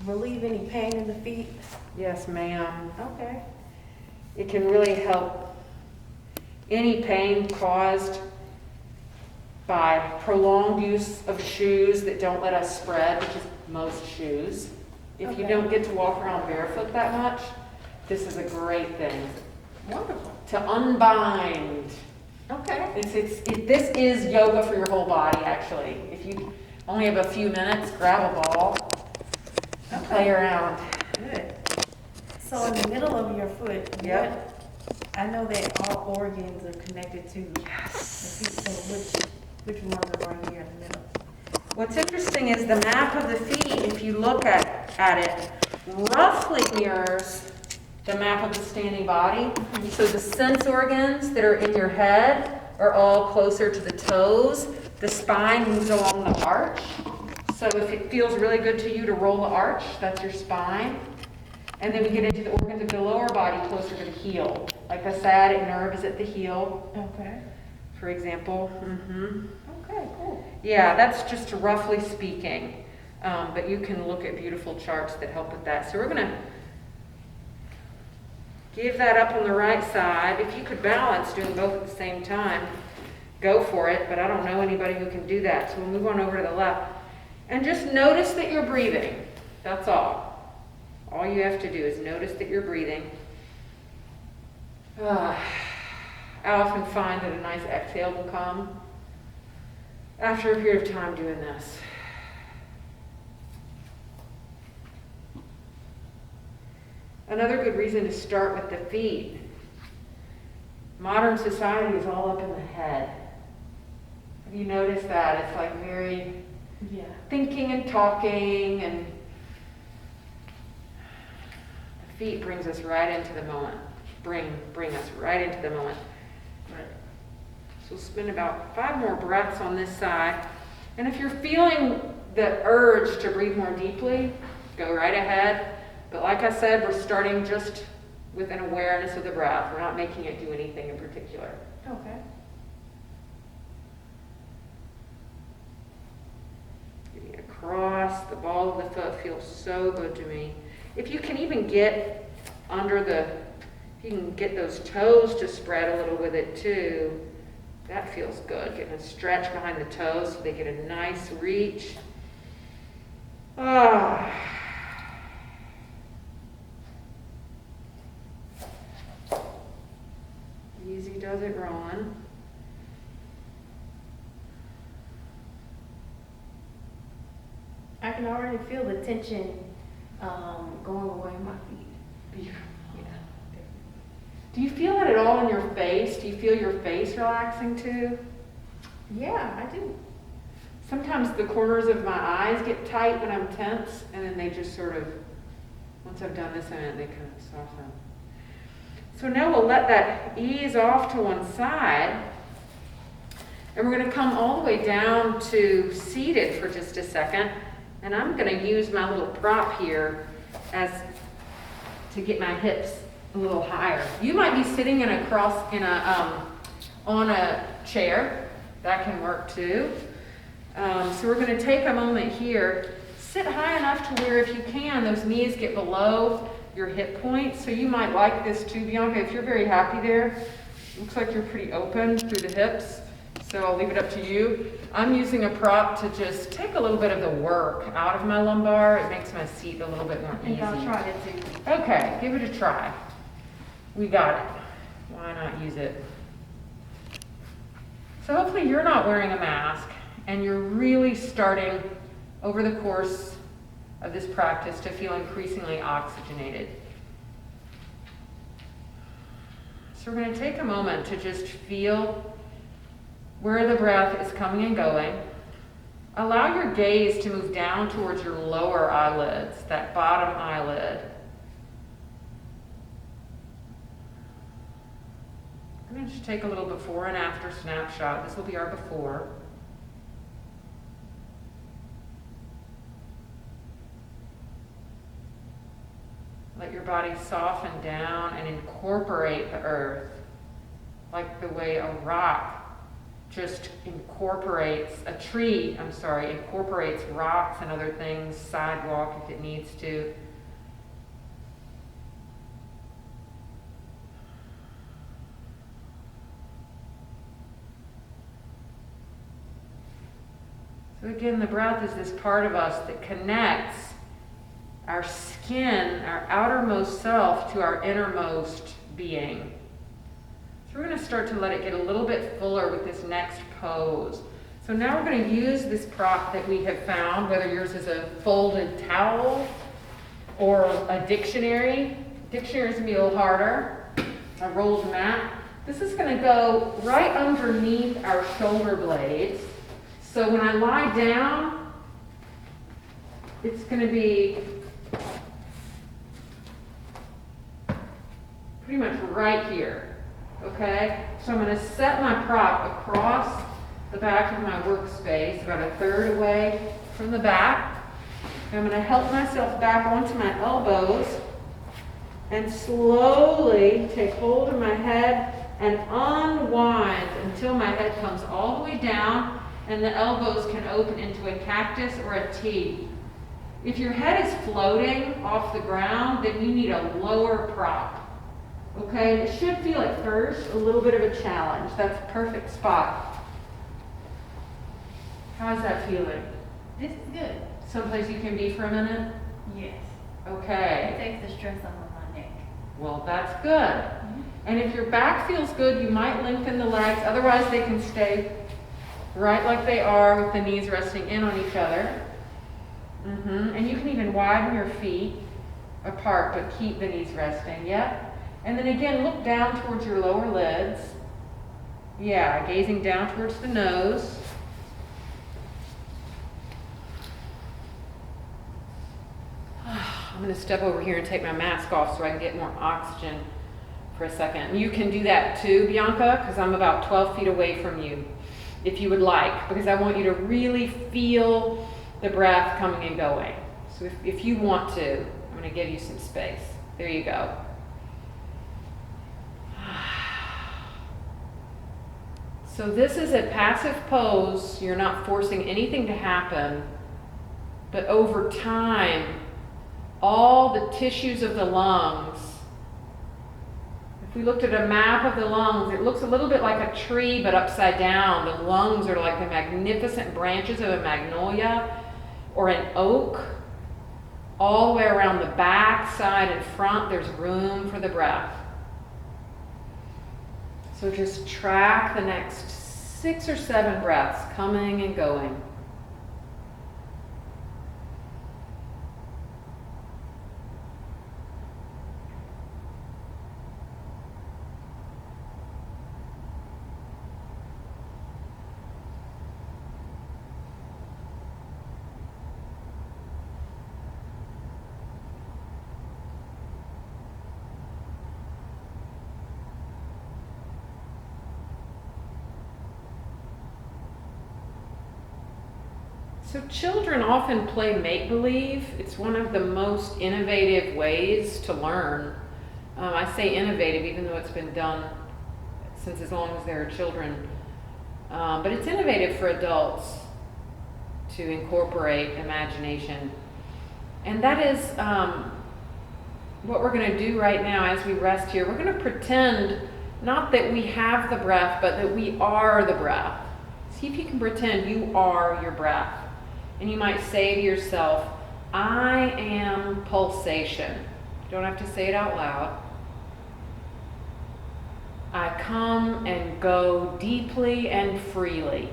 relieve any pain in the feet? Yes, ma'am. Okay. It can really help any pain caused by prolonged use of shoes that don't let us spread, which is most shoes. If you Okay. don't get to walk around barefoot that much, this is a great thing Wonderful. to unbind. Okay. This is yoga for your whole body, actually. If you only have a few minutes, grab a ball and play around. Good. So in the middle of your foot, Yep. I know that all organs are connected to the Yes. feet, so which ones are right here in the middle? What's interesting is the map of the feet, if you look at it, roughly mirrors the map of the standing body. So the sense organs that are in your head are all closer to the toes. The spine moves along the arch. So if it feels really good to you to roll the arch, that's your spine. And then we get into the organs of the lower body closer to the heel. Like the sciatic nerve is at the heel, Okay. for example. Okay, cool. Yeah, that's just roughly speaking. But you can look at beautiful charts that help with that. So we're going to give that up on the right side. If you could balance doing both at the same time, go for it. But I don't know anybody who can do that. So we'll move on over to the left. And just notice that you're breathing. That's all. All you have to do is notice that you're breathing. I often find that a nice exhale will come after a period of time doing this. Another good reason to start with the feet. Modern society is all up in the head. Have you noticed that? It's like very Yeah. thinking and talking, and the feet brings us right into the moment. Bring us right into the moment. Right. So we'll spend about 5 more breaths on this side. And if you're feeling the urge to breathe more deeply, go right ahead. But like I said, we're starting just with an awareness of the breath. We're not making it do anything in particular. Okay. Getting across the ball of the foot feels so good to me. If you can even get if you can get those toes to spread a little with it too, that feels good. Getting a stretch behind the toes so they get a nice reach. Easy does it, Ron. I can already feel the tension going away in my feet. Beautiful. Yeah. Do you feel that at all in your face? Do you feel your face relaxing too? Yeah, I do. Sometimes the corners of my eyes get tight when I'm tense, and then they just sort of, once I've done this in it, they kind of soften. So now we'll let that ease off to one side, and we're going to come all the way down to seated for just a second, and I'm going to use my little prop here to get my hips a little higher. You might be sitting on a chair. That can work too. So we're going to take a moment here. Sit high enough to where, if you can, those knees get below your hip points. So you might like this too, Bianca. If you're very happy there, looks like you're pretty open through the hips. So I'll leave it up to you. I'm using a prop to just take a little bit of the work out of my lumbar. It makes my seat a little bit more I think easy. I'll try that too. Okay, give it a try. We got it. Why not use it? So hopefully you're not wearing a mask, and you're really starting over the course of this practice to feel increasingly oxygenated. So we're going to take a moment to just feel where the breath is coming and going. Allow your gaze to move down towards your lower eyelids, that bottom eyelid. I'm going to just take a little before and after snapshot. This will be our before. Let your body soften down and incorporate the earth, like the way a rock just incorporates, incorporates rocks and other things, sidewalk if it needs to. So again, the breath is this part of us that connects our skin, our outermost self, to our innermost being. So we're going to start to let it get a little bit fuller with this next pose. So now we're going to use this prop that we have found, whether yours is a folded towel or a dictionary. Dictionary's going to be a little harder. A rolled mat. This is going to go right underneath our shoulder blades. So when I lie down, it's going to be pretty much right here, okay? So I'm going to set my prop across the back of my workspace, about a third away from the back. And I'm going to help myself back onto my elbows and slowly take hold of my head and unwind until my head comes all the way down and the elbows can open into a cactus or a T. If your head is floating off the ground, then you need a lower prop. Okay, it should feel at first a little bit of a challenge. That's a perfect spot. How's that feeling? This is good. Someplace you can be for a minute? Yes. It Okay. takes the stress off of my neck. Well, that's good. And if your back feels good, you might lengthen the legs. Otherwise, they can stay right like they are with the knees resting in on each other. And you can even widen your feet apart, but keep the knees resting. Yep. And then again, look down towards your lower lids. Yeah, gazing down towards the nose. I'm going to step over here and take my mask off so I can get more oxygen for a second. You can do that too, Bianca, because I'm about 12 feet away from you, if you would like, because I want you to really feel the breath coming and going. So if you want to, I'm going to give you some space. There you go. So this is a passive pose. You're not forcing anything to happen, but over time, all the tissues of the lungs, if we looked at a map of the lungs, it looks a little bit like a tree but upside down. The lungs are like the magnificent branches of a magnolia or an oak. All the way around the back, side, and front, there's room for the breath. So just track the next 6 or 7 breaths coming and going. So children often play make-believe. It's one of the most innovative ways to learn. I say innovative even though it's been done since as long as there are children. But it's innovative for adults to incorporate imagination. And that is what we're going to do right now as we rest here. We're going to pretend not that we have the breath, but that we are the breath. See if you can pretend you are your breath. And you might say to yourself, I am pulsation. You don't have to say it out loud. I come and go deeply and freely.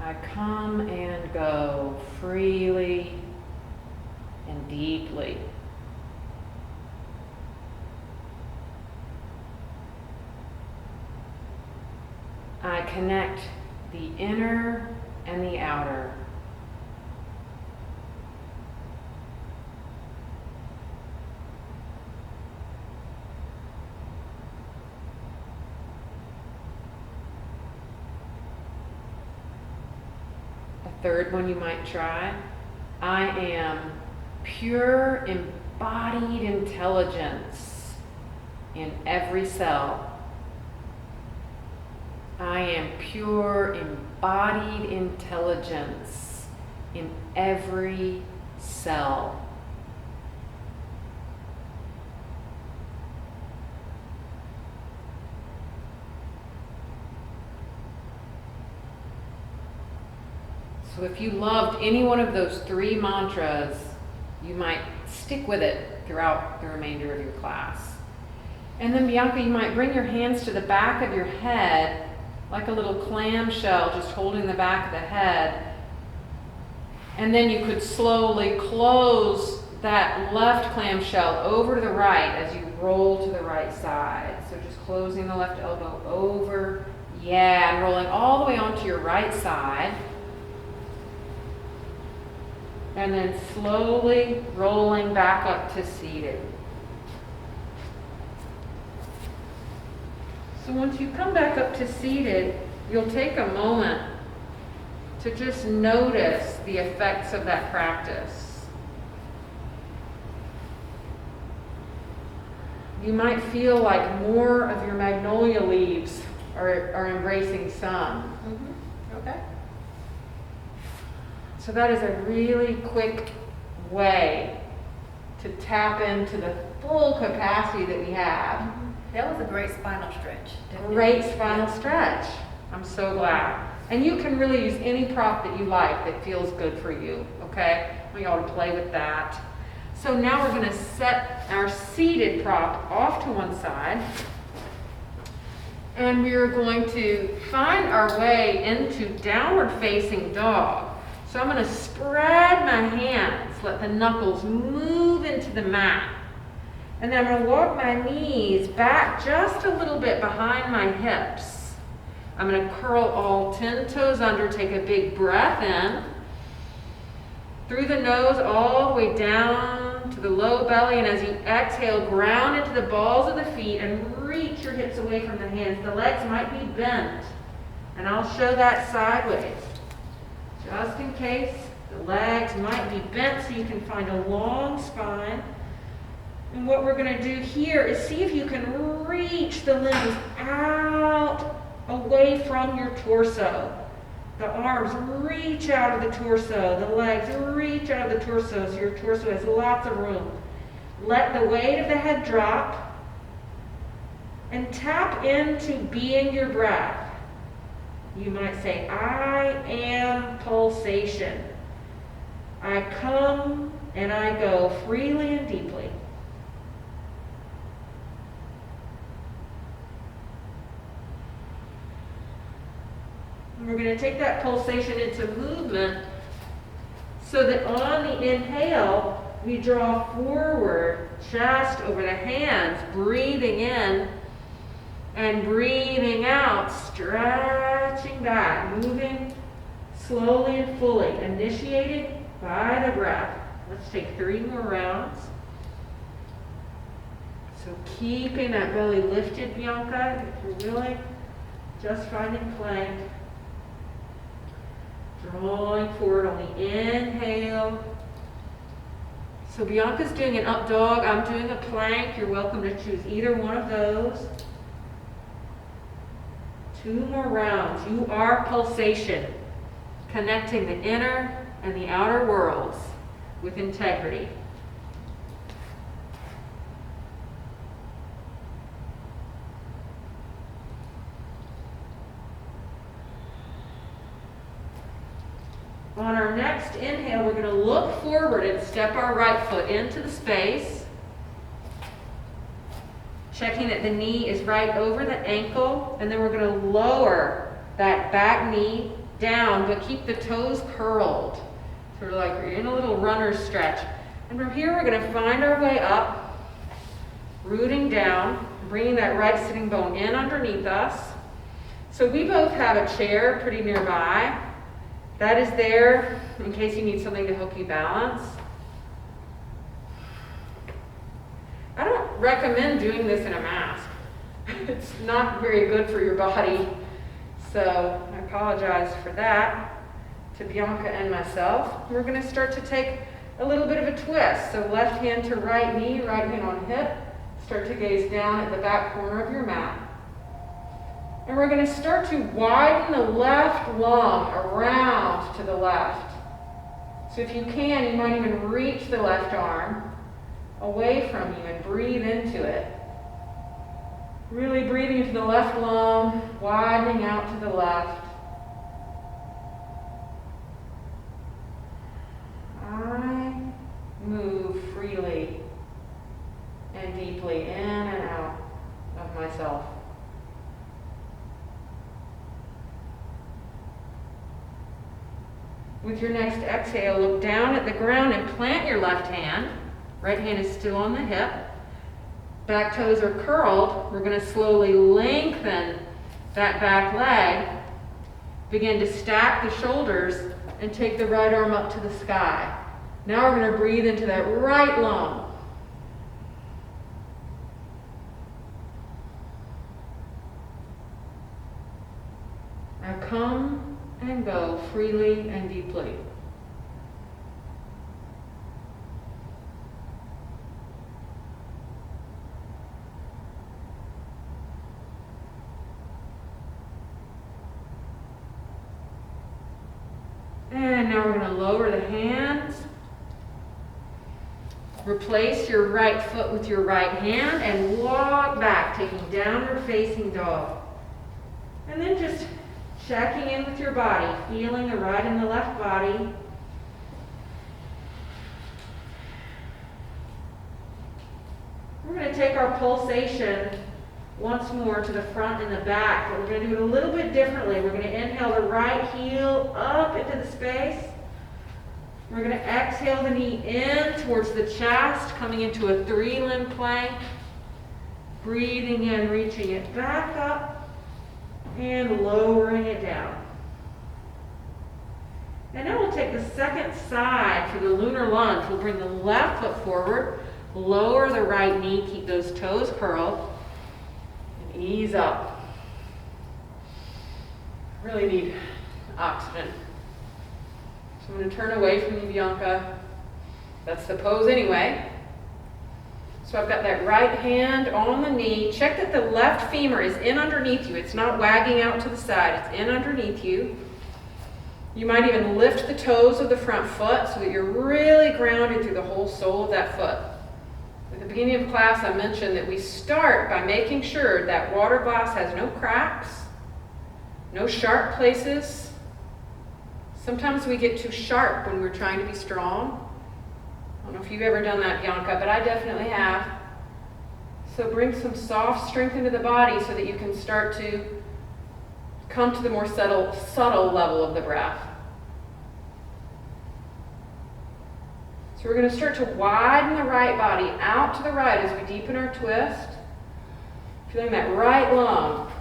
I come and go freely and deeply. I connect the inner and the outer. A third one you might try. I am pure embodied intelligence in every cell. I am pure embodied intelligence in every cell. So if you loved any one of those 3 mantras, you might stick with it throughout the remainder of your class. And then Bianca, you might bring your hands to the back of your head like a little clamshell, just holding the back of the head. And then you could slowly close that left clamshell over to the right as you roll to the right side. So just closing the left elbow over, and rolling all the way onto your right side. And then slowly rolling back up to seated. So once you come back up to seated, you'll take a moment to just notice the effects of that practice. You might feel like more of your magnolia leaves are embracing sun. Mm-hmm. Okay. So that is a really quick way to tap into the full capacity that we have. Mm-hmm. That was a great spinal stretch. Definitely. Great spinal stretch. I'm so glad. And you can really use any prop that you like that feels good for you, okay? I want you all to play with that. So now we're going to set our seated prop off to one side. And we're going to find our way into downward facing dog. So I'm going to spread my hands, let the knuckles move into the mat. And then I'm going to walk my knees back just a little bit behind my hips. I'm going to curl all 10 toes under, take a big breath in. Through the nose all the way down to the low belly. And as you exhale, ground into the balls of the feet and reach your hips away from the hands. The legs might be bent. And I'll show that sideways. Just in case the legs might be bent so you can find a long spine. And what we're going to do here is see if you can reach the limbs out away from your torso. The arms reach out of the torso. The legs reach out of the torso so your torso has lots of room. Let the weight of the head drop and tap into being your breath. You might say, I am pulsation. I come and I go freely and deeply. And we're going to take that pulsation into movement so that on the inhale, we draw forward, chest over the hands, breathing in and breathing out, stretching back, moving slowly and fully, initiated by the breath. Let's take 3 more rounds. So keeping that belly lifted, Bianca, if you're willing, just finding plank. Drawing forward on the inhale. So Bianca's doing an up dog, I'm doing a plank. You're welcome to choose either one of those. 2 more rounds. You are pulsation, connecting the inner and the outer worlds with integrity. On our next inhale, we're going to look forward and step our right foot into the space, checking that the knee is right over the ankle, and then we're going to lower that back knee down, but keep the toes curled, sort of like we're in a little runner's stretch. And from here, we're going to find our way up, rooting down, bringing that right sitting bone in underneath us. So we both have a chair pretty nearby. That is there in case you need something to help you balance. I don't recommend doing this in a mask. It's not very good for your body. So I apologize for that to Bianca and myself. We're going to start to take a little bit of a twist. So left hand to right knee, right hand on hip. Start to gaze down at the back corner of your mat. And we're going to start to widen the left lung around to the left. So if you can, you might even reach the left arm away from you and breathe into it. Really breathing into the left lung, widening out to the left. I move freely and deeply in and out of myself. With your next exhale, look down at the ground and plant your left hand. Right hand is still on the hip. Back toes are curled. We're going to slowly lengthen that back leg. Begin to stack the shoulders and take the right arm up to the sky. Now we're going to breathe into that right lung. Now come and go freely and deeply. And now we're going to lower the hands. Replace your right foot with your right hand and walk back, taking downward facing dog. And then just checking in with your body, feeling the right and the left body. We're going to take our pulsation once more to the front and the back, but we're going to do it a little bit differently. We're going to inhale the right heel up into the space. We're going to exhale the knee in towards the chest, coming into a 3-limb plank. Breathing in, reaching it back up, and lowering it down. And then we'll take the second side for the lunar lunge. We'll bring the left foot forward, lower the right knee, keep those toes curled, and ease up. Really need oxygen. So I'm going to turn away from you, Bianca. That's the pose anyway. So I've got that right hand on the knee. Check that the left femur is in underneath you. It's not wagging out to the side. It's in underneath you. You might even lift the toes of the front foot so that you're really grounded through the whole sole of that foot. At the beginning of class, I mentioned that we start by making sure that water glass has no cracks, no sharp places. Sometimes we get too sharp when we're trying to be strong. I don't know if you've ever done that, Bianca, but I definitely have. So bring some soft strength into the body so that you can start to come to the more subtle level of the breath. So we're going to start to widen the right body out to the right as we deepen our twist. Feeling that right lung.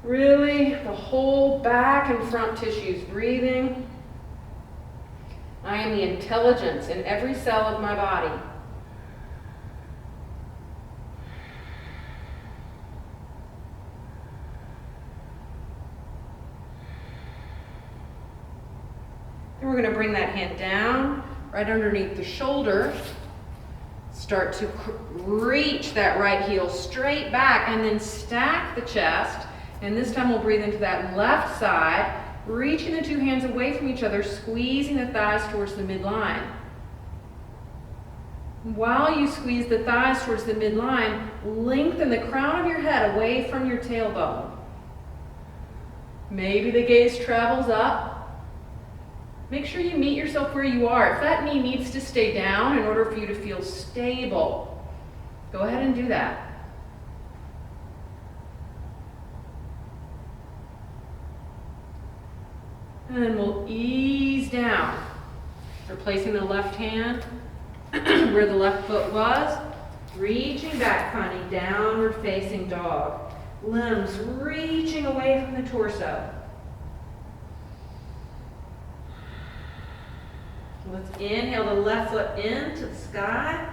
Really, the whole back and front tissues breathing. I am the intelligence in every cell of my body. Then we're going to bring that hand down, right underneath the shoulder. Start to reach that right heel straight back and then stack the chest. And this time we'll breathe into that left side. Reaching the two hands away from each other, squeezing the thighs towards the midline. While you squeeze the thighs towards the midline, lengthen the crown of your head away from your tailbone. Maybe the gaze travels up. Make sure you meet yourself where you are. If that knee needs to stay down in order for you to feel stable, go ahead and do that. And then we'll ease down, replacing the left hand where the left foot was, reaching back, finding downward facing dog. Limbs reaching away from the torso. Let's inhale the left foot into the sky.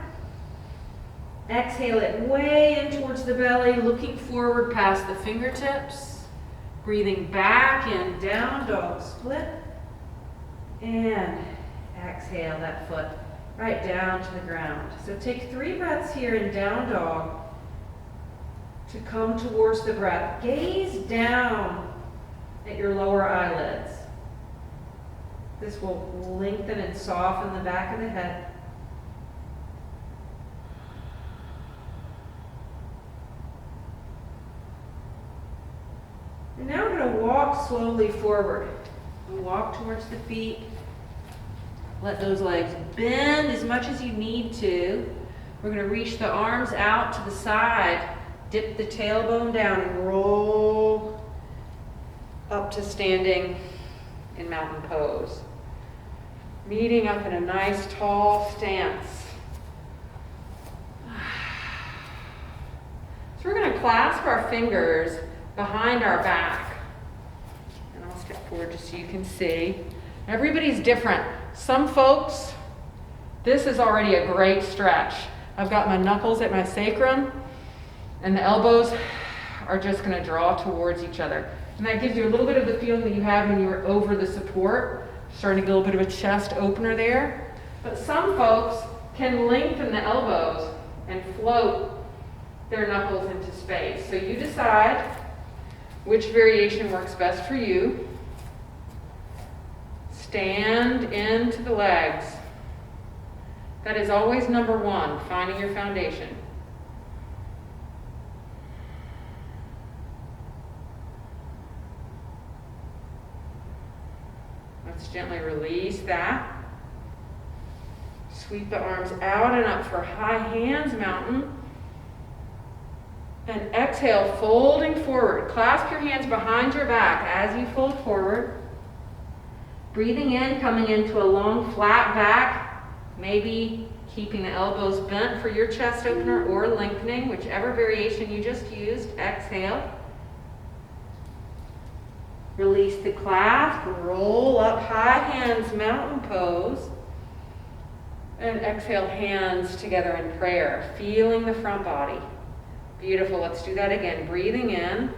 Exhale it way in towards the belly, looking forward past the fingertips. Breathing back and down, dog split. And exhale that foot right down to the ground. So take 3 breaths here in down dog to come towards the breath. Gaze down at your lower eyelids. This will lengthen and soften the back of the head. And now we're going to walk slowly forward. We'll walk towards the feet. Let those legs bend as much as you need to. We're going to reach the arms out to the side. Dip the tailbone down and roll up to standing in mountain pose. Meeting up in a nice tall stance. So we're going to clasp our fingers behind our back. And I'll step forward just so you can see. Everybody's different. Some folks, this is already a great stretch. I've got my knuckles at my sacrum, and the elbows are just going to draw towards each other. And that gives you a little bit of the feeling that you have when you were over the support, starting to get a little bit of a chest opener there. But some folks can lengthen the elbows and float their knuckles into space. So you decide which variation works best for you. Stand into the legs. That is always number one, finding your foundation. Let's gently release that. Sweep the arms out and up for high hands mountain. And exhale, folding forward. Clasp your hands behind your back as you fold forward. Breathing in, coming into a long flat back, maybe keeping the elbows bent for your chest opener or lengthening, whichever variation you just used. Exhale. Release the clasp, roll up high hands, mountain pose. And exhale, hands together in prayer, feeling the front body. Beautiful, let's do that again. Breathing in,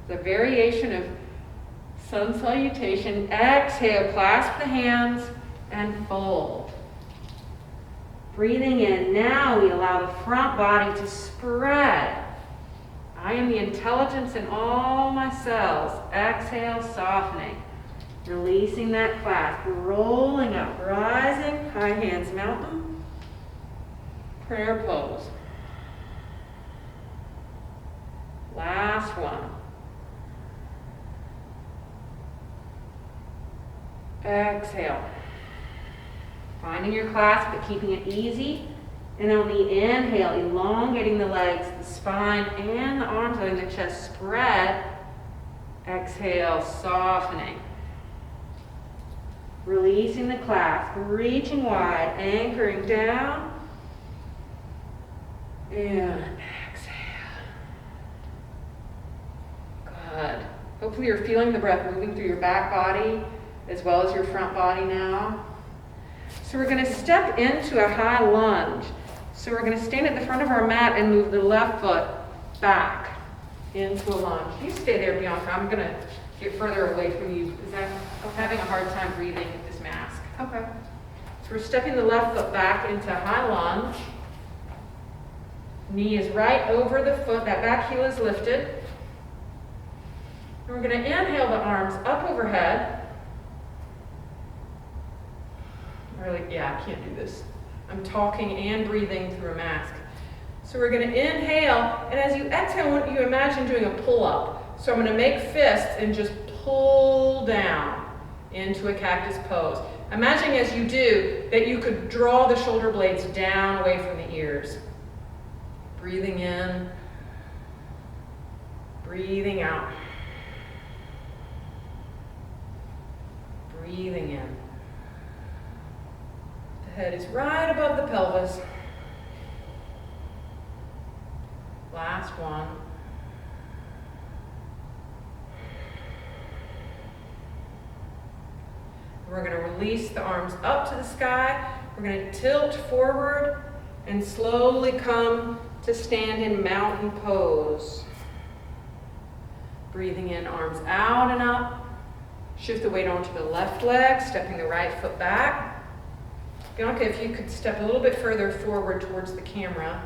the variation of sun salutation. Exhale, clasp the hands and fold. Breathing in, now we allow the front body to spread. I am the intelligence in all my cells. Exhale, softening. Releasing that clasp, rolling up, rising, high hands mountain. Prayer pose. Last one. Exhale. Finding your clasp, but keeping it easy. And on the inhale, elongating the legs, the spine, and the arms, letting the chest spread. Exhale, softening. Releasing the clasp, reaching wide, anchoring down. And exhale. Good. Hopefully you're feeling the breath moving through your back body as well as your front body now. So we're going to step into a high lunge. So we're going to stand at the front of our mat and move the left foot back into a lunge. You stay there, Bianca. I'm going to get further away from you because I'm having a hard time breathing with this mask. Okay. So we're stepping the left foot back into high lunge. Knee is right over the foot. That back heel is lifted. And we're going to inhale the arms up overhead. I can't do this. I'm talking and breathing through a mask. So we're going to inhale, and as you exhale, I want you to imagine doing a pull-up. So I'm going to make fists and just pull down into a cactus pose. Imagine as you do that you could draw the shoulder blades down away from the ears. Breathing in, breathing out. Breathing in. The head is right above the pelvis. Last one. We're going to release the arms up to the sky. We're going to tilt forward and slowly come to stand in mountain pose. Breathing in, arms out and up. Shift the weight onto the left leg, stepping the right foot back. Bianca, if you could step a little bit further forward towards the camera.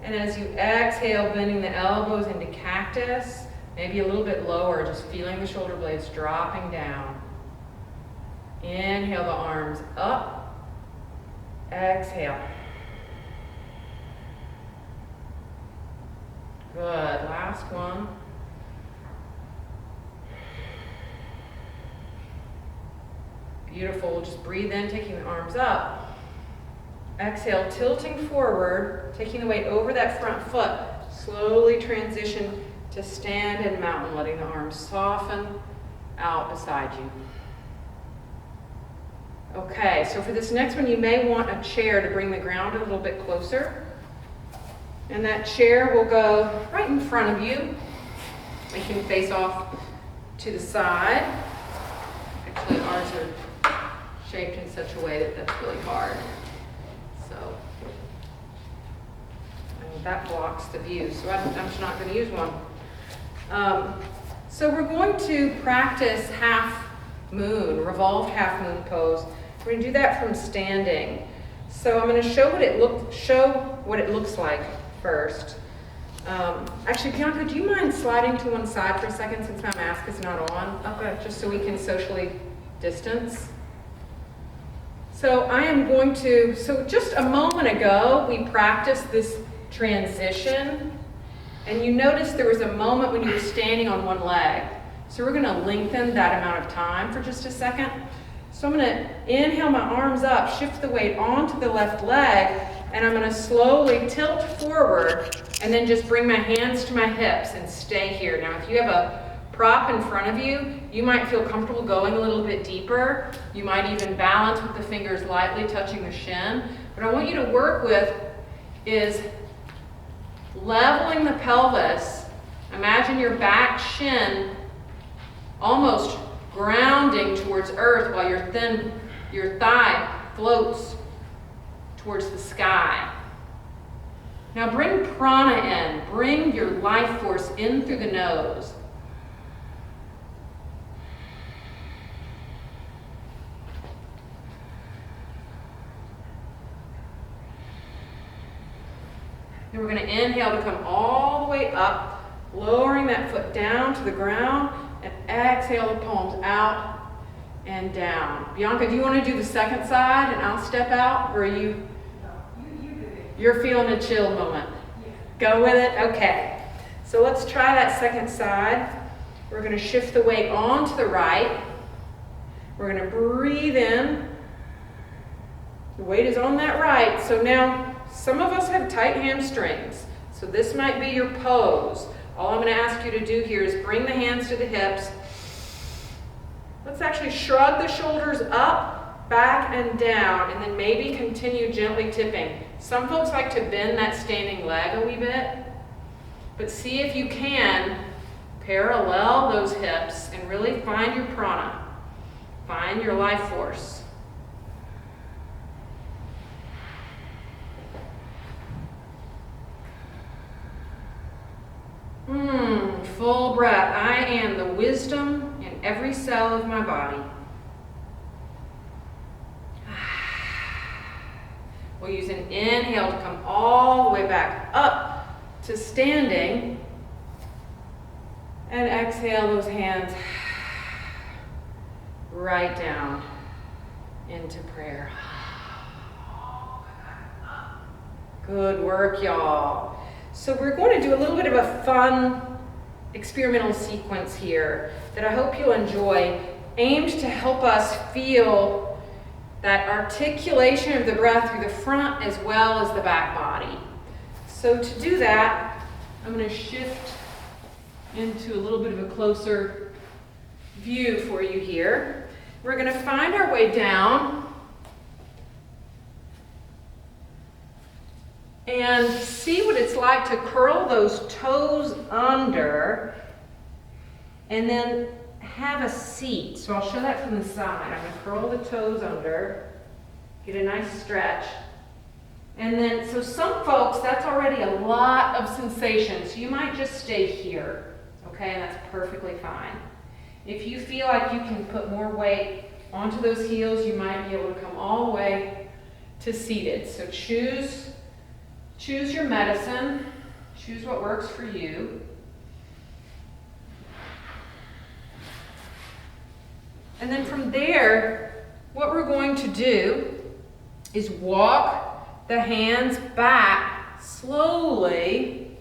And as you exhale, bending the elbows into cactus, maybe a little bit lower, just feeling the shoulder blades dropping down. Inhale the arms up. Exhale. Good. Last one. Beautiful. Just breathe in, taking the arms up. Exhale, tilting forward, taking the weight over that front foot. Slowly transition to stand and mountain, letting the arms soften out beside you. Okay, so for this next one, you may want a chair to bring the ground a little bit closer. And that chair will go right in front of you. You can face off to the side. Actually, ours are shaped in such a way that that's really hard. So, and that blocks the view, so I'm just not going to use one. So we're going to practice half moon, revolved half moon pose. We're going to do that from standing. So I'm going to show what it looks like first. Actually, Bianca, do you mind sliding to one side for a second since my mask is not on? Okay. Just so we can socially distance. So I am going to, so just a moment ago, we practiced this transition, and you noticed there was a moment when you were standing on one leg. So we're gonna lengthen that amount of time for just a second. So I'm gonna inhale my arms up, shift the weight onto the left leg, and I'm gonna slowly tilt forward, and then just bring my hands to my hips and stay here. Now, if you have a prop in front of you, you might feel comfortable going a little bit deeper. You might even balance with the fingers lightly touching the shin. What I want you to work with is leveling the pelvis. Imagine your back shin almost grounding towards earth while your thigh floats towards the sky. Now bring prana in. Bring your life force in through the nose. And we're going to inhale to come all the way up, lowering that foot down to the ground, and exhale the palms out and down. Bianca, do you want to do the second side and I'll step out? Or are you? You're feeling a chill moment. Yeah. Go with it? Okay. So let's try that second side. We're going to shift the weight onto the right. We're going to breathe in. The weight is on that right. So now, some of us have tight hamstrings, so this might be your pose. All I'm going to ask you to do here is bring the hands to the hips. Let's actually shrug the shoulders up, back, and down, and then maybe continue gently tipping. Some folks like to bend that standing leg a wee bit, but see if you can parallel those hips and really find your prana, find your life force. Full breath. I am the wisdom in every cell of my body. We'll use an inhale to come all the way back up to standing. And exhale those hands right down into prayer. Good work, y'all. So we're going to do a little bit of a fun experimental sequence here that I hope you'll enjoy, aimed to help us feel that articulation of the breath through the front as well as the back body. So to do that, I'm going to shift into a little bit of a closer view for you here. We're going to find our way down and see what it's like to curl those toes under and then have a seat. So I'll show that from the side. I'm going to curl the toes under, get a nice stretch. And then, so some folks, that's already a lot of sensation, so you might just stay here. okay, and that's perfectly fine. If you feel like you can put more weight onto those heels, you might be able to come all the way to seated. So choose your medicine, choose what works for you. And then from there, what we're going to do is walk the hands back slowly,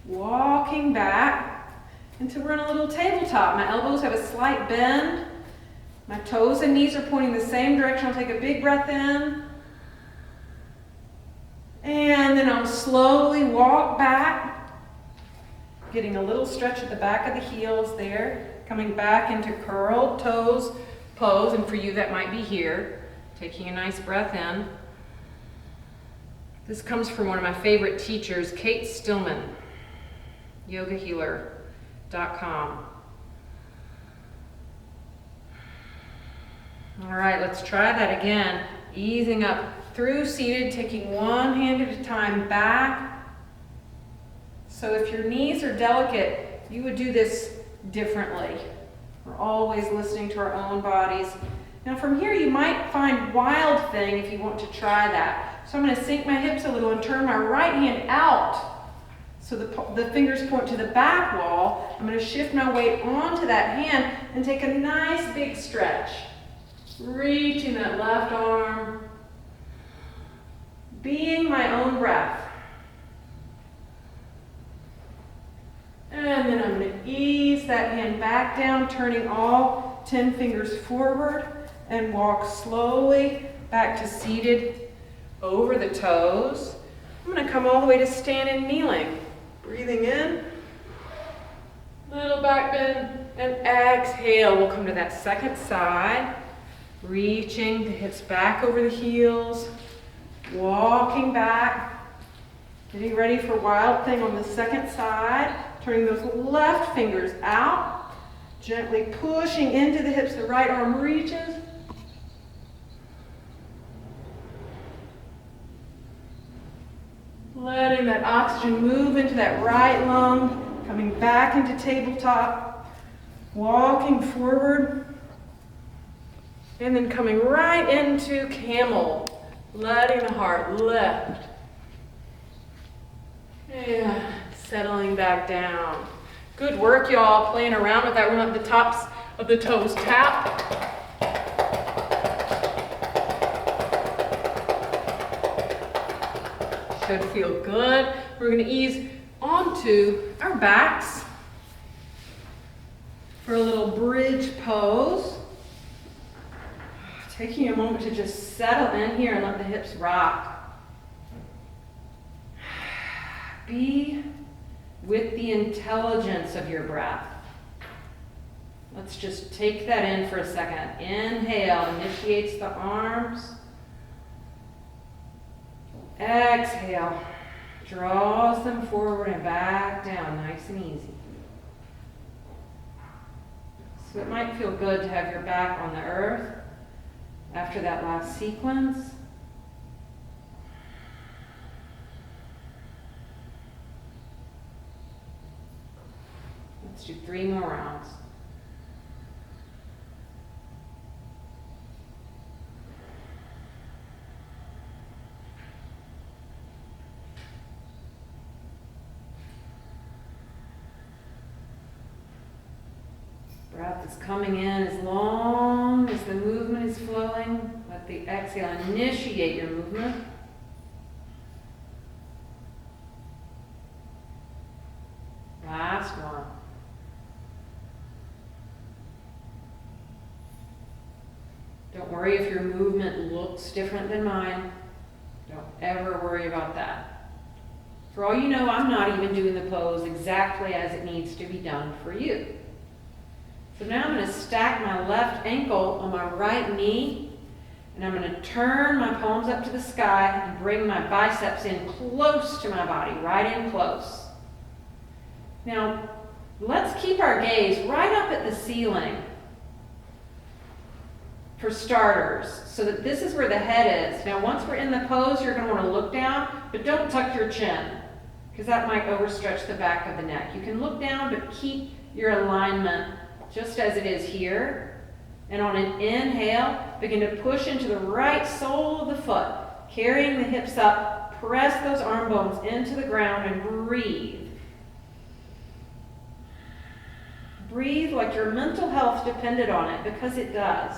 walking back until we're in a little tabletop. My elbows have a slight bend. My toes and knees are pointing the same direction. I'll take a big breath in. And then I'll slowly walk back, getting a little stretch at the back of the heels there, coming back into curled toes pose. And for you, that might be here. Taking a nice breath in. This comes from one of my favorite teachers, Kate Stillman, yogahealer.com. All right, let's try that again. Easing up through seated, taking one hand at a time back. So if your knees are delicate, you would do this differently. We're always listening to our own bodies. Now from here, you might find Wild Thing if you want to try that. So I'm going to sink my hips a little and turn my right hand out. So the fingers point to the back wall. I'm going to shift my weight onto that hand and take a nice big stretch. Reaching that left arm. Being my own breath. And then I'm going to ease that hand back down, turning all 10 fingers forward and walk slowly back to seated over the toes. I'm going to come all the way to standing kneeling. Breathing in, little back bend, and exhale. We'll come to that second side, reaching the hips back over the heels, walking back, getting ready for Wild Thing on the second side, turning those left fingers out, gently pushing into the hips, the right arm reaches. Letting that oxygen move into that right lung, coming back into tabletop, walking forward, and then coming right into camel, letting the heart lift. And settling back down. Good work, y'all, playing around with that. We're going to let the tops of the toes tap. Should feel good. We're going to ease onto our backs for a little bridge pose. Taking a moment to just settle in here and let the hips rock. Be with the intelligence of your breath. Let's just take that in for a second. Inhale, initiates the arms. Exhale, draws them forward and back down, nice and easy. So it might feel good to have your back on the earth after that last sequence. Let's do 3 more rounds. Breath is coming in as long as the movement is flowing. Let the exhale initiate your movement. Last one. Don't worry if your movement looks different than mine. Don't ever worry about that. For all you know, I'm not even doing the pose exactly as it needs to be done for you. So now I'm going to stack my left ankle on my right knee, and I'm going to turn my palms up to the sky and bring my biceps in close to my body, right in close. Now, let's keep our gaze right up at the ceiling for starters, so that this is where the head is. Now, once we're in the pose, you're going to want to look down, but don't tuck your chin. because that might overstretch the back of the neck. You can look down, but keep your alignment just as it is here. And on an inhale, begin to push into the right sole of the foot, carrying the hips up, press those arm bones into the ground and breathe. Breathe like your mental health depended on it, because it does.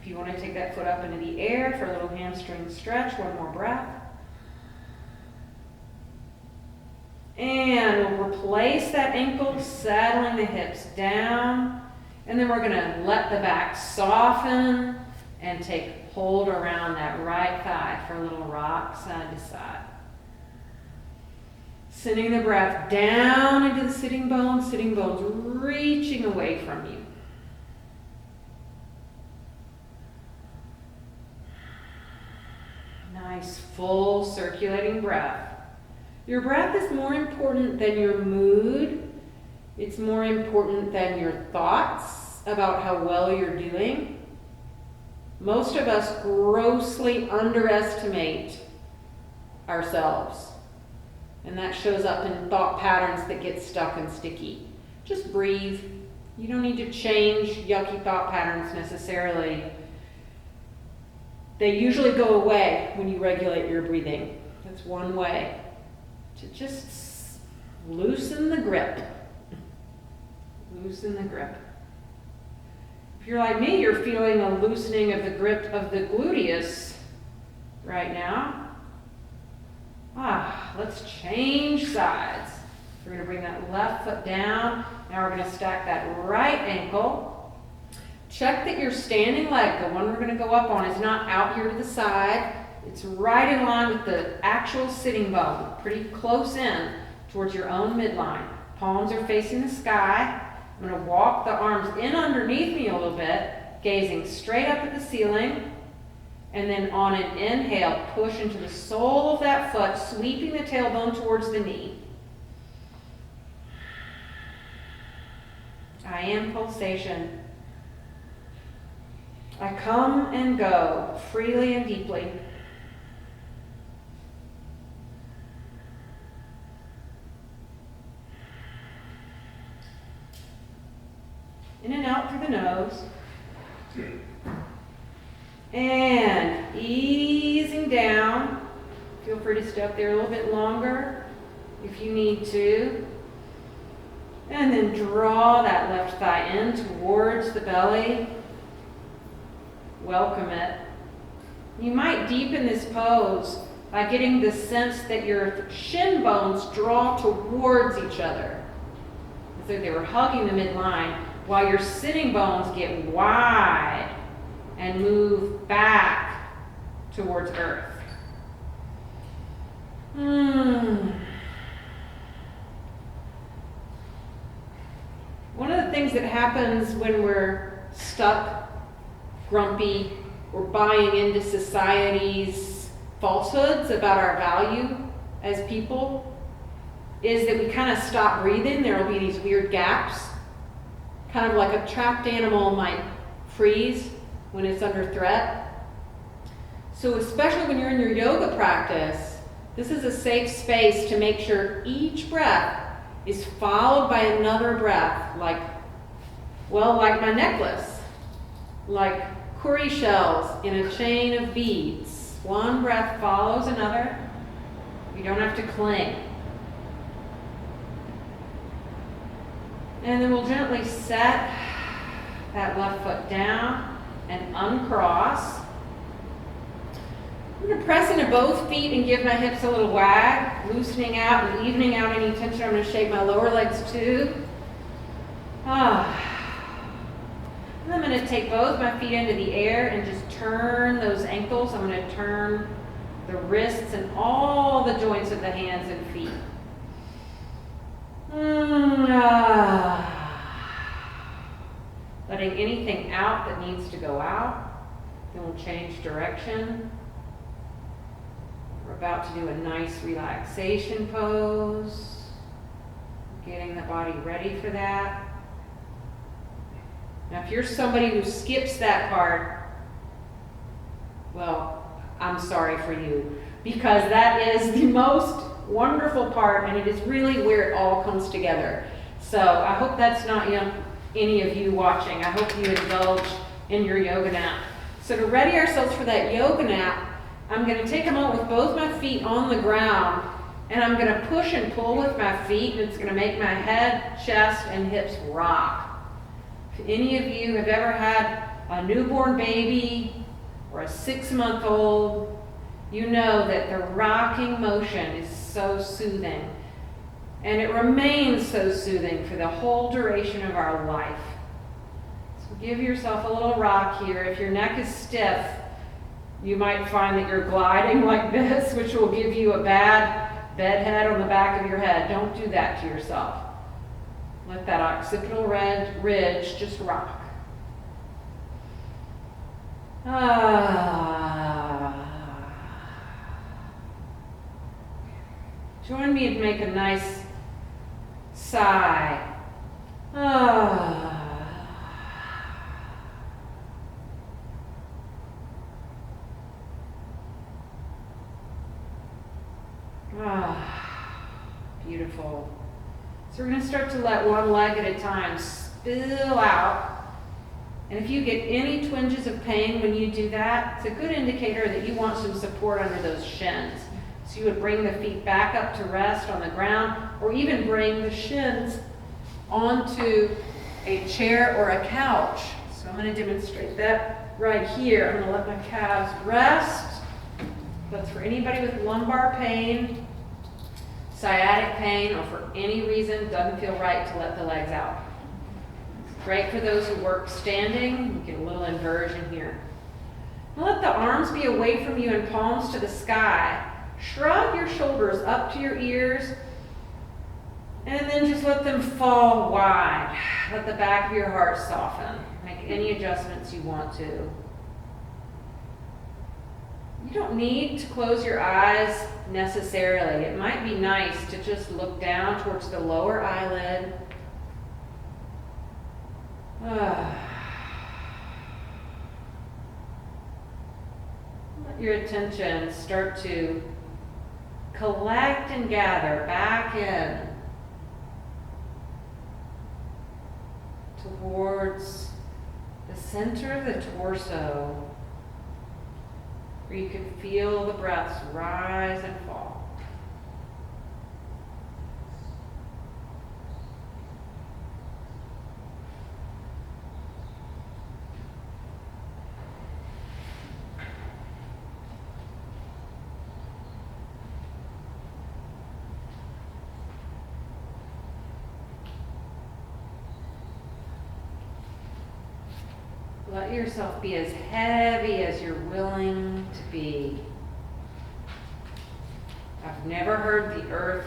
If you want to take that foot up into the air for a little hamstring stretch, one more breath. And we'll replace that ankle, saddling the hips down. And then we're going to let the back soften and take hold around that right thigh for a little rock side to side. Sending the breath down into the sitting bones reaching away from you. Nice, full circulating breath. Your breath is more important than your mood. It's more important than your thoughts about how well you're doing. Most of us grossly underestimate ourselves. And that shows up in thought patterns that get stuck and sticky. Just breathe. You don't need to change yucky thought patterns necessarily. They usually go away when you regulate your breathing. That's one way to just loosen the grip. Loosen the grip. If you're like me, you're feeling a loosening of the grip of the gluteus right now. Let's change sides. We're going to bring that left foot down. Now we're going to stack that right ankle. Check that your standing leg, the one we're going to go up on, is not out here to the side. It's right in line with the actual sitting bone, pretty close in towards your own midline. Palms are facing the sky. I'm going to walk the arms in underneath me a little bit, gazing straight up at the ceiling. And then on an inhale, push into the sole of that foot, sweeping the tailbone towards the knee. I am pulsation. I come and go freely and deeply. In and out through the nose. And easing down. Feel free to stay up there a little bit longer if you need to. And then draw that left thigh in towards the belly. Welcome it. You might deepen this pose by getting the sense that your shin bones draw towards each other, as though they were hugging the midline, while your sitting bones get wide and move back towards earth. One of the things that happens when we're stuck, grumpy, or buying into society's falsehoods about our value as people is that we kind of stop breathing. There will be these weird gaps, kind of like a trapped animal might freeze when it's under threat. So especially when you're in your yoga practice, this is a safe space to make sure each breath is followed by another breath, like my necklace, like Kuri shells in a chain of beads. One breath follows another. You don't have to cling. And then we'll gently set that left foot down and uncross. I'm going to press into both feet and give my hips a little wag, loosening out and evening out any tension. I'm going to shake my lower legs too. And I'm going to take both my feet into the air and just turn those ankles. I'm going to turn the wrists and all the joints of the hands and feet. Letting anything out that needs to go out. Then we'll change direction. We're about to do a nice relaxation pose. Getting the body ready for that. Now, if you're somebody who skips that part, well, I'm sorry for you. Because that is the most wonderful part, and it is really where it all comes together. So I hope that's not any of you watching. I hope you indulge in your yoga nap. So to ready ourselves for that yoga nap, I'm going to take a moment with both my feet on the ground, and I'm going to push and pull with my feet, and it's going to make my head, chest, and hips rock. If any of you have ever had a newborn baby or a 6-month-old, you know that the rocking motion is so soothing. And it remains so soothing for the whole duration of our life. So give yourself a little rock here. If your neck is stiff, you might find that you're gliding like this, which will give you a bad bedhead on the back of your head. Don't do that to yourself. Let that occipital ridge just rock. Join me and make a nice sigh. Beautiful. So we're going to start to let one leg at a time spill out. And if you get any twinges of pain when you do that, it's a good indicator that you want some support under those shins. So you would bring the feet back up to rest on the ground, or even bring the shins onto a chair or a couch. So I'm going to demonstrate that right here. I'm going to let my calves rest. That's for anybody with lumbar pain, sciatic pain, or for any reason doesn't feel right to let the legs out. Great for those who work standing. You get a little inversion here. Now let the arms be away from you and palms to the sky. Shrug your shoulders up to your ears, and then just let them fall wide. Let the back of your heart soften. Make any adjustments you want to. You don't need to close your eyes necessarily. It might be nice to just look down towards the lower eyelid. Let your attention start to collect and gather back in towards the center of the torso, where you can feel the breaths rise and fall. Let yourself be as heavy as you're willing to be. I've never heard the earth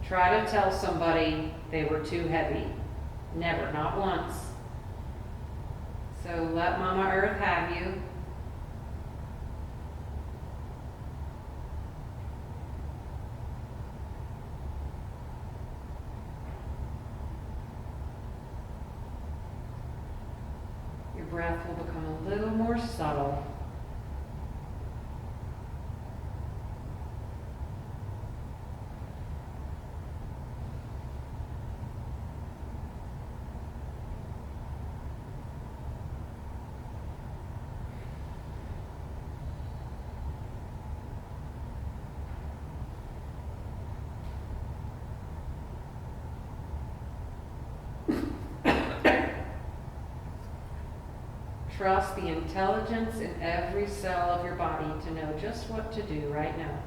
try to tell somebody they were too heavy. Never, not once. So let Mama Earth have you. Your breath will become a little more subtle. Trust the intelligence in every cell of your body to know just what to do right now.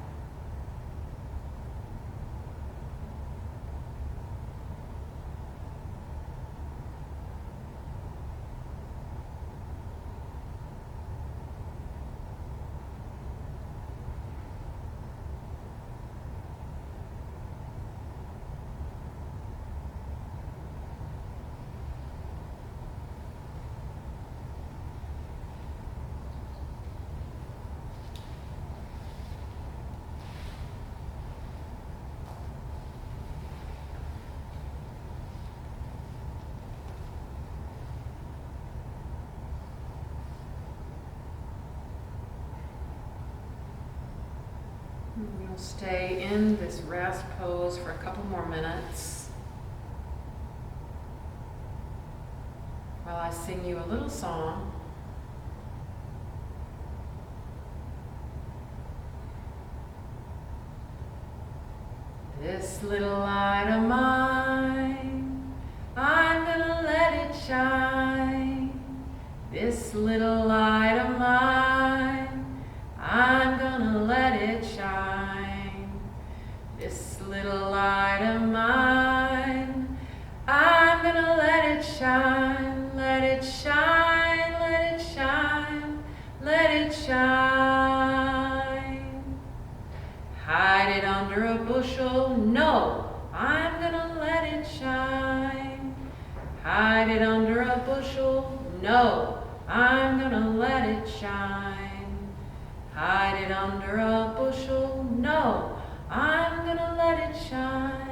Stay in this rest pose for a couple more minutes while I sing you a little song. This little light of mine, I'm gonna let it shine. This little light of mine, I'm gonna let it shine. This little light of mine, I'm gonna let it shine. Let it shine, let it shine, let it shine. Hide it under a bushel, no, I'm gonna let it shine. Hide it under a bushel, no, I'm gonna let it shine. Hide it under a bushel, no, I'm gonna let it shine.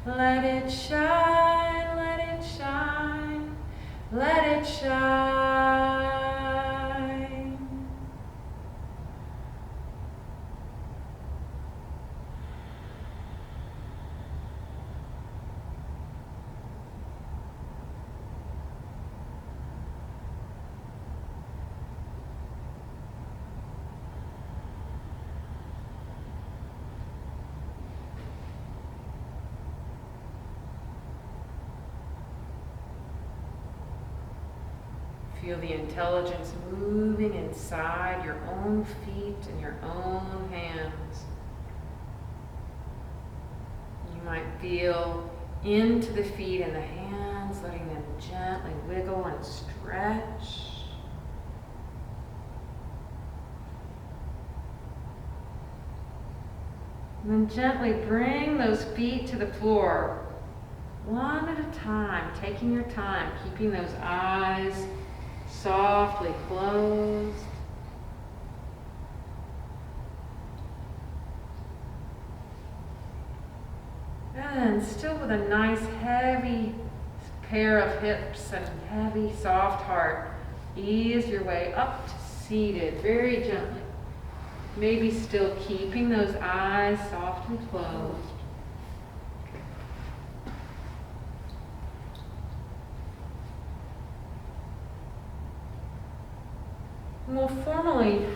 Let it shine, let it shine, let it shine. Feel the intelligence moving inside your own feet and your own hands. You might feel into the feet and the hands, letting them gently wiggle and stretch. And then gently bring those feet to the floor, one at a time, taking your time, keeping those eyes softly closed. And still with a nice heavy pair of hips and heavy soft heart, ease your way up to seated very gently. Maybe still keeping those eyes softly closed. And we'll formally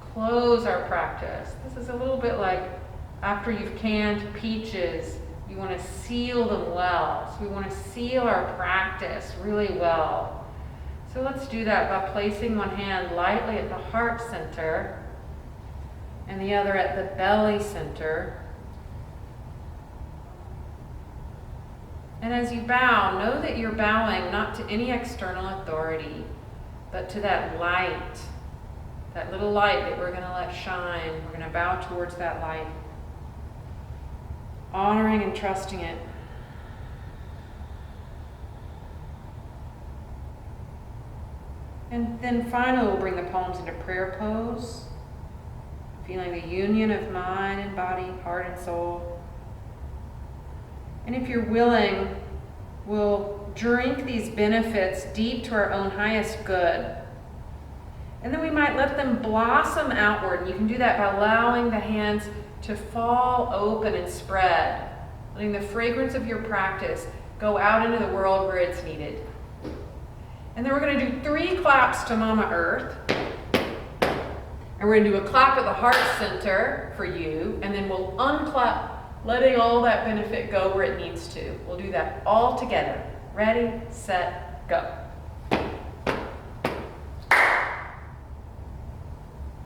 close our practice. This is a little bit like after you've canned peaches, you want to seal them well. So we want to seal our practice really well. So let's do that by placing one hand lightly at the heart center and the other at the belly center. And as you bow, know that you're bowing not to any external authority, but to that light, that little light that we're going to let shine. We're going to bow towards that light, honoring and trusting it. And then finally, we'll bring the palms into prayer pose, feeling the union of mind and body, heart and soul. And if you're willing, we'll drink these benefits deep to our own highest good. And then we might let them blossom outward. And you can do that by allowing the hands to fall open and spread, letting the fragrance of your practice go out into the world where it's needed. And then we're going to do 3 claps to Mama Earth. And we're going to do a clap at the heart center for you, and then we'll unclap, letting all that benefit go where it needs to. We'll do that all together. Ready, set, go.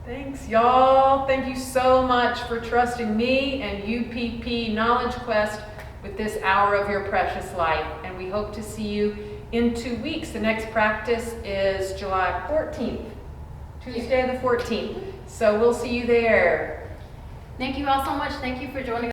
Thanks, y'all. Thank you so much for trusting me and UPP Knowledge Quest with this hour of your precious life. And we hope to see you in 2 weeks. The next practice is July 14th, Tuesday the 14th. So we'll see you there. Thank you all so much. Thank you for joining us.